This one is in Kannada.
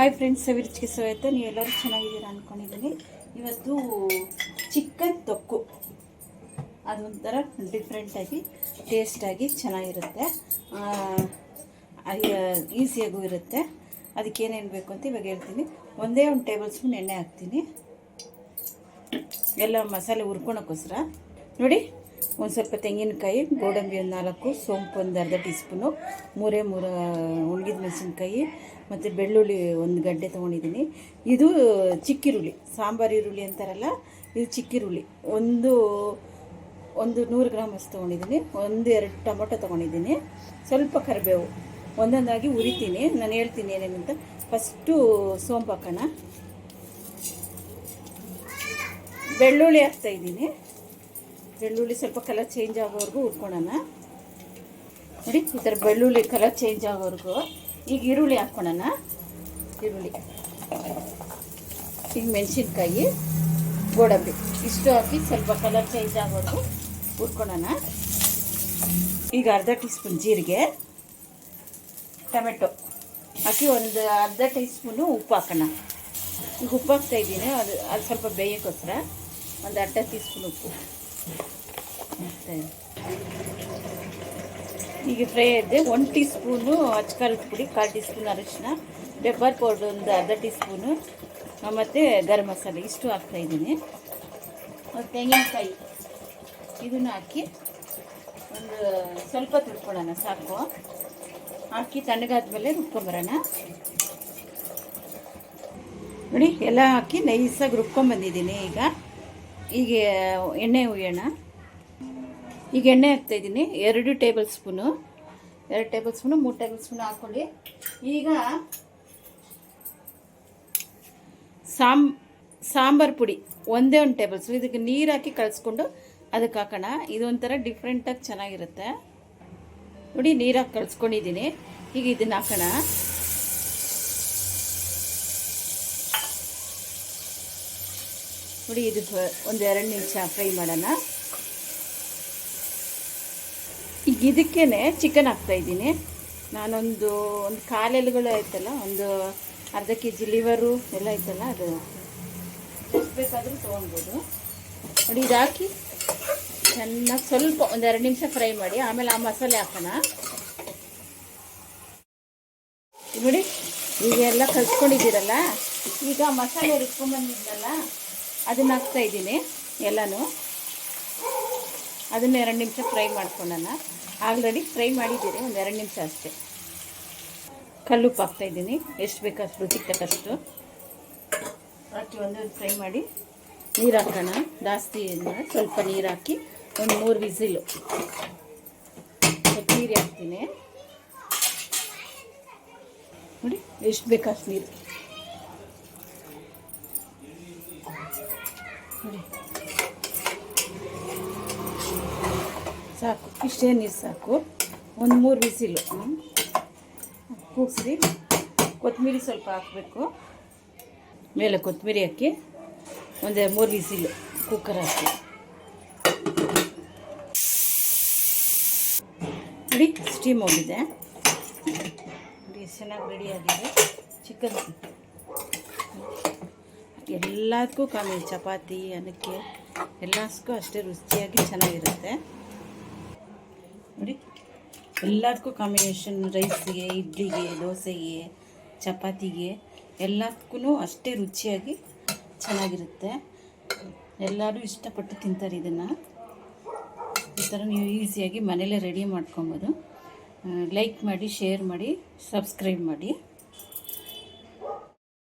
ಹಾಯ್ ಫ್ರೆಂಡ್ಸ್, ಸವಿರುಚಿಗೆ ಸ್ವಾಗತ. ನೀವೆಲ್ಲರೂ ಚೆನ್ನಾಗಿದ್ದೀರಾ ಅಂದ್ಕೊಂಡಿದ್ದೀನಿ. ಇವತ್ತು ಚಿಕನ್ ತೊಕ್ಕು, ಅದೊಂಥರ ಡಿಫ್ರೆಂಟಾಗಿ ಟೇಸ್ಟಾಗಿ ಚೆನ್ನಾಗಿರುತ್ತೆ, ಈಸಿಯಾಗೂ ಇರುತ್ತೆ. ಅದಕ್ಕೇನೇನು ಬೇಕು ಅಂತ ಇವಾಗ ಹೇಳ್ತೀನಿ. ಒಂದೇ ಒಂದು ಟೇಬಲ್ ಸ್ಪೂನ್ ಎಣ್ಣೆ ಹಾಕ್ತೀನಿ, ಎಲ್ಲ ಮಸಾಲೆ ಹುರ್ಕೊಳಕ್ಕೋಸ್ಕರ. ನೋಡಿ, ಒಂದು ಸ್ವಲ್ಪ ತೆಂಗಿನಕಾಯಿ, ಗೋಡಂಬಿ ಒಂದು 4, ಸೋಂಪು ಒಂದು ಅರ್ಧ ಟೀ ಸ್ಪೂನು, 3 ಒಣಗಿದ ಮೆಣಸಿನ್ಕಾಯಿ ಮತ್ತು ಬೆಳ್ಳುಳ್ಳಿ ಒಂದು ಗಡ್ಡೆ ತೊಗೊಂಡಿದ್ದೀನಿ. ಇದು ಚಿಕ್ಕಿರುಳ್ಳಿ, ಸಾಂಬಾರು ಈರುಳ್ಳಿ ಅಂತಾರಲ್ಲ, ಇದು ಚಿಕ್ಕಿರುಳ್ಳಿ ಒಂದು 100 ಗ್ರಾಮ್ ಅಷ್ಟು ತೊಗೊಂಡಿದ್ದೀನಿ. 1-2 ಟೊಮೊಟೊ ತೊಗೊಂಡಿದ್ದೀನಿ. ಸ್ವಲ್ಪ ಕರಿಬೇವು ಒಂದೊಂದಾಗಿ ಉರಿತೀನಿ. ನಾನು ಹೇಳ್ತೀನಿ ಏನೇನಂತ. ಫಸ್ಟು ಸೋಂಪು ಹಾಕೋಣ. ಬೆಳ್ಳುಳ್ಳಿ ಹಾಕ್ತಾಯಿದ್ದೀನಿ. ಬೆಳ್ಳುಳ್ಳಿ ಸ್ವಲ್ಪ ಕಲರ್ ಚೇಂಜ್ ಆಗೋವರೆಗೂ ಹುರ್ಕೊಳ್ಳೋಣ. ನೋಡಿ, ಈ ಥರ ಬೆಳ್ಳುಳ್ಳಿ ಕಲರ್ ಚೇಂಜ್ ಆಗೋವರೆಗೂ. ಈಗ ಈರುಳ್ಳಿ ಹಾಕ್ಕೊಳ್ಳೋಣ. ಈರುಳ್ಳಿ, ಈಗ ಮೆಣಸಿನ್ಕಾಯಿ, ಗೋಡಂಬಿ ಇಷ್ಟು ಹಾಕಿ ಸ್ವಲ್ಪ ಕಲರ್ ಚೇಂಜ್ ಆಗೋವರೆಗೂ ಹುರ್ಕೊಳ್ಳೋಣ. ಈಗ ಅರ್ಧ ಟೀ ಸ್ಪೂನ್ ಜೀರಿಗೆ, ಟೊಮೆಟೊ ಹಾಕಿ ಒಂದು ಅರ್ಧ ಟೀ ಸ್ಪೂನು ಉಪ್ಪು ಹಾಕೋಣ. ಈಗ ಉಪ್ಪು ಹಾಕ್ತಾಯಿದ್ದೀನಿ. ಅದು ಸ್ವಲ್ಪ ಬೇಯೋಕ್ಕೋಸ್ಕರ ಒಂದು ಅರ್ಧ ಟೀ ಸ್ಪೂನ್ ಉಪ್ಪು. ಈಗ ಫ್ರೈ ಇದೆ. 1 ಟೀ ಸ್ಪೂನು ಅಚ್ಕಾರದ ಪುಡಿ, 1/4 ಟೀ ಸ್ಪೂನ್ ಅರಿಶಿನ, ಪೆಪ್ಪರ್ ಪೌಡ್ರ್ ಒಂದು ಅರ್ಧ ಟೀ ಸ್ಪೂನು, ಮತ್ತು ಗರಂ ಮಸಾಲೆ ಇಷ್ಟು ಹಾಕ್ತಾಯಿದ್ದೀನಿ. ಮತ್ತು ತೆಂಗಿನಕಾಯಿ ಇದನ್ನು ಹಾಕಿ ಒಂದು ಸ್ವಲ್ಪ ತುರ್ಕೊಳ್ಳೋಣ, ಸಾಕು. ಹಾಕಿ ತಣ್ಣಗಾದ್ಮೇಲೆ ರುಬ್ಕೊಂಬರೋಣ. ನೋಡಿ, ಎಲ್ಲ ಹಾಕಿ ನೈಸಾಗಿ ರುಬ್ಕೊಂಬಂದಿದ್ದೀನಿ. ಈಗ ಎಣ್ಣೆ ಹುಯ್ಯೋಣ. ಈಗ ಎಣ್ಣೆ ಹಾಕ್ತಾಯಿದ್ದೀನಿ. 2 ಟೇಬಲ್ ಸ್ಪೂನು, 3 ಟೇಬಲ್ ಸ್ಪೂನು ಹಾಕ್ಕೊಳ್ಳಿ. ಈಗ ಸಾಂಬಾರು ಪುಡಿ ಒಂದೇ 1 ಟೇಬಲ್ ಸ್ಪೂನ್. ಇದಕ್ಕೆ ನೀರು ಹಾಕಿ ಕಳಿಸ್ಕೊಂಡು ಅದಕ್ಕೆ ಹಾಕೋಣ. ಇದೊಂಥರ ಡಿಫ್ರೆಂಟಾಗಿ ಚೆನ್ನಾಗಿರುತ್ತೆ. ನೋಡಿ, ನೀರು ಹಾಕಿ ಕಳಿಸ್ಕೊಂಡಿದ್ದೀನಿ. ಈಗ ಇದನ್ನು ಹಾಕೋಣ. ನೋಡಿ, ಇದು ಒಂದು 2 ನಿಮಿಷ ಫ್ರೈ ಮಾಡೋಣ. ಈಗ ಇದಕ್ಕೇ ಚಿಕನ್ ಹಾಕ್ತಾಯಿದ್ದೀನಿ. ನಾನೊಂದು ಕಾಲೆಲ್ಲುಗಳು ಆಯ್ತಲ್ಲ, ಒಂದು ಅರ್ಧ kg ಲಿವರು ಎಲ್ಲ ಐತಲ್ಲ, ಅದು ಎಷ್ಟು ಬೇಕಾದರೂ ತೊಗೊಳ್ಬೋದು. ನೋಡಿ, ಇದು ಹಾಕಿ ಚೆನ್ನಾಗಿ ಸ್ವಲ್ಪ ಒಂದು 2 ನಿಮಿಷ ಫ್ರೈ ಮಾಡಿ. ಆಮೇಲೆ ಆ ಮಸಾಲೆ ಹಾಕೋಣ. ನೋಡಿ, ಈಗ ಎಲ್ಲ ಕಲ್ಸ್ಕೊಂಡಿದ್ದೀರಲ್ಲ, ಈಗ ಮಸಾಲೆ ರುಬ್ಕೊಂಡ್ಬಂದಿದ್ದಲ್ಲ ಅದನ್ನು ಹಾಕ್ತಾಯಿದ್ದೀನಿ. ಎಲ್ಲನೂ ಅದನ್ನು 2 ನಿಮಿಷ ಫ್ರೈ ಮಾಡ್ಕೊಳ್ಳೋಣ. ಆಲ್ರೆಡಿ ಫ್ರೈ ಮಾಡಿದ್ದೀರಿ, ಒಂದು 2 ನಿಮಿಷ ಅಷ್ಟೇ. ಕಲ್ಲುಪ್ಪು ಹಾಕ್ತಾಯಿದ್ದೀನಿ, ಎಷ್ಟು ಬೇಕಷ್ಟು ರುಚಿಗೆ ತಕ್ಕಷ್ಟು ಹಾಕಿ ಒಂದೊಂದು ಫ್ರೈ ಮಾಡಿ. ನೀರು ಹಾಕೋಣ. ಜಾಸ್ತಿ ಸ್ವಲ್ಪ ನೀರು ಹಾಕಿ ಒಂದು 3 ವಿಸಿಲು. ನೀರು ಹಾಕ್ತೀನಿ. ನೋಡಿ, ಎಷ್ಟು ಬೇಕಷ್ಟು ನೀರು ನೋಡಿ, ಸಾಕು. ಇಷ್ಟೇ ನೀರು ಸಾಕು. ಒಂದು 3 ವಿಸಿಲು ಕೂಗಿಸಿ. ಕೊತ್ತಂಬರಿ ಸ್ವಲ್ಪ ಹಾಕಬೇಕು. ಮೇಲೆ ಕೊತ್ತಂಬರಿ ಹಾಕಿ ಒಂದು 3 ವಿಸಿಲು ಕುಕ್ಕರ್ ಹಾಕಿ. ನೋಡಿ, ಸ್ಟೀಮ್ ಹೋಗಿದೆ. ನೋಡಿ, ಚೆನ್ನಾಗಿ ರೆಡಿಯಾಗಿದೆ ಚಿಕನ್. ಎಲ್ಲದಕ್ಕೂ ಚಪಾತಿ, ಅನ್ನಕ್ಕೆ ಎಲ್ಲದಕ್ಕೂ ಅಷ್ಟೇ ರುಚಿಯಾಗಿ ಚೆನ್ನಾಗಿರುತ್ತೆ. ನೋಡಿ, ಎಲ್ಲದಕ್ಕೂ ಕಾಂಬಿನೇಷನ್, ರೈಸ್ಗೆ, ಇಡ್ಲಿಗೆ, ದೋಸೆಗೆ, ಚಪಾತಿಗೆ ಎಲ್ಲದಕ್ಕೂ ಅಷ್ಟೇ ರುಚಿಯಾಗಿ ಚೆನ್ನಾಗಿರುತ್ತೆ. ಎಲ್ಲರೂ ಇಷ್ಟಪಟ್ಟು ತಿಂತಾರೆ ಇದನ್ನು. ಈ ಥರ ನೀವು ಈಸಿಯಾಗಿ ಮನೇಲೇ ರೆಡಿ ಮಾಡ್ಕೊಬೋದು. ಲೈಕ್ ಮಾಡಿ, ಶೇರ್ ಮಾಡಿ, ಸಬ್ಸ್ಕ್ರೈಬ್ ಮಾಡಿ.